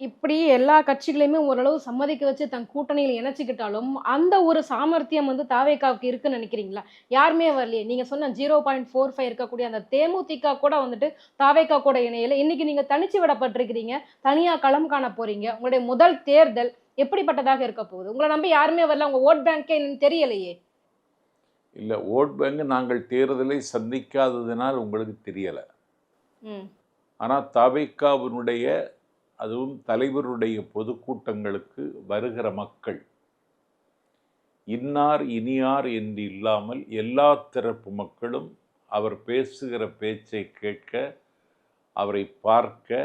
இப்படி எல்லா கட்சிகளையுமே ஓரளவு சம்மதிக்க வச்சு தன் கூட்டணியில இணைச்சுக்கிட்டாலும், அந்த ஒரு சாமர்த்தியம் வந்து தாவேகாவுக்கு இருக்குன்னு நினைக்கிறீங்களா? யாருமே வரலையே. நீங்க சொன்ன 0.45 இருக்கக்கூடிய அந்த தேமுதிக கூட வந்துட்டு தாவேகா கூட இணையல. இன்னைக்கு நீங்க தனிச்சு விடப்பட்டிருக்கிறீங்க. தனியா களம் காண போறீங்க. உங்களுடைய முதல் தேர்தல் எப்படிப்பட்டதாக இருக்க போகுது? உங்கள நம்பி யாருமே வரல. உங்க வோட் பேங்கே என்னன்னு தெரியலையே! இல்ல ஓட் பேங்க் நாங்கள் தேர்தலை சந்திக்காததினால் உங்களுக்கு தெரியல. ம். ஆனா தவேகாவினுடைய அதுவும் தலைவருடைய பொதுக்கூட்டங்களுக்கு வருகிற மக்கள் இன்னார் இனியார் என்று இல்லாமல் எல்லா தரப்பு மக்களும் அவர் பேசுகிற பேச்சை கேட்க, அவரை பார்க்க,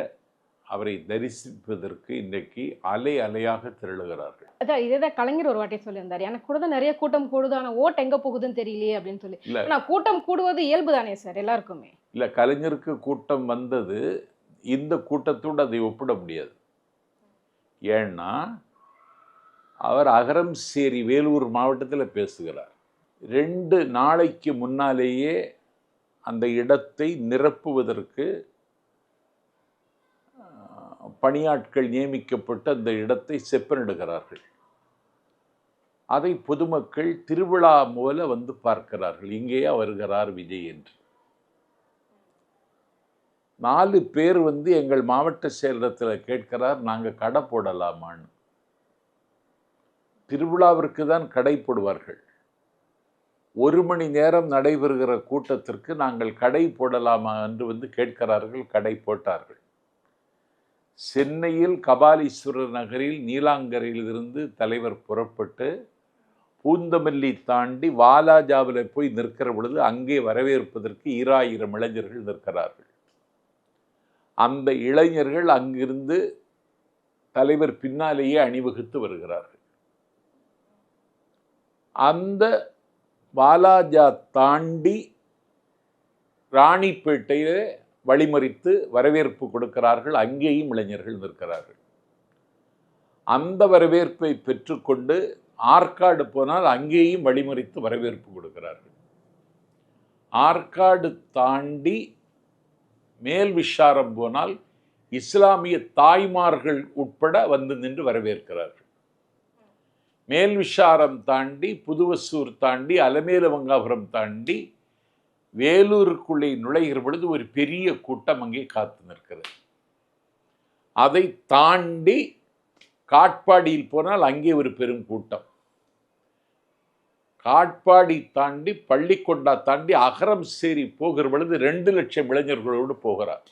அவரை தரிசிப்பதற்கு இன்றைக்கு அலை அலையாக திரளுகிறார்கள். அதான் இதேதான் கலைஞர் ஒரு வாட்டி சொல்லியிருந்தாரு. எனக்கு கூட தான் நெறைய கூட்டம் கூடுது. ஆனா ஓட் எங்க போகுதுன்னு தெரியலையே! அப்படின்னு சொல்லி. இல்ல ஆனா கூட்டம் கூடுவது இயல்பு தானே சார் எல்லாருக்குமே. இல்ல கலைஞருக்கு கூட்டம் வந்தது, இந்த கூட்டத்தோடு அதை ஒப்பிட முடியாது. ஏன்னா, அவர் அகரம்சேரி வேலூர் மாவட்டத்தில் பேசுகிறார். 2 நாளைக்கு முன்னாலேயே அந்த இடத்தை நிரப்புவதற்கு பணியாட்கள் நியமிக்கப்பட்டு அந்த இடத்தை செப்பனிடுகிறார்கள். அதை பொதுமக்கள் திருவிழா போல வந்து பார்க்கிறார்கள். இங்கேயா வருகிறார் விஜய் என்று. 4 பேர் வந்து எங்கள் மாவட்ட செயலகத்தில் கேட்கிறார், நாங்கள் கடை போடலாமான்னு. திருவிழாவிற்கு தான் கடை போடுவார்கள். 1 மணி நேரம் நடைபெறுகிற கூட்டத்திற்கு நாங்கள் கடை போடலாமா என்று வந்து கேட்கிறார்கள். கடை போட்டார்கள். சென்னையில் கபாலீஸ்வரர் நகரில் நீலாங்கரையிலிருந்து தலைவர் புறப்பட்டு பூந்தமல்லி தாண்டி வாலாஜாவில் போய் நிற்கிற பொழுது அங்கே வரவேற்பதற்கு 1000 இளைஞர்கள் நிற்கிறார்கள். அந்த இளைஞர்கள் அங்கிருந்து தலைவர் பின்னாலேயே அணிவகுத்து வருகிறார்கள். அந்த வாலாஜா தாண்டி ராணிப்பேட்டையிலே வழிமறித்து வரவேற்பு கொடுக்கிறார்கள். அங்கேயும் இளைஞர்கள் நிற்கிறார்கள். அந்த வரவேற்பை பெற்றுக்கொண்டு ஆற்காடு போனால் அங்கேயும் வழிமறித்து வரவேற்பு கொடுக்கிறார்கள். ஆற்காடு தாண்டி மேல் விஷாரம் போனால் இஸ்லாமிய தாய்மார்கள் உட்பட வந்து நின்று வரவேற்கிறார்கள். மேல் விஷாரம் தாண்டி புதுவசூர் தாண்டி அலமேலமங்காபுரம் தாண்டி வேலூருக்குள்ளே நுழைகிற பொழுது ஒரு பெரிய கூட்டம் அங்கே காத்து நிற்கிறது. அதை தாண்டி காட்பாடியில் போனால் அங்கே ஒரு பெரும் கூட்டம். காட்பாடி தாண்டி பள்ளிக்கொண்டா தாண்டி அகரம்சேரி போகிற பொழுது 2 லட்சம் இளைஞர்களோடு போகிறார்.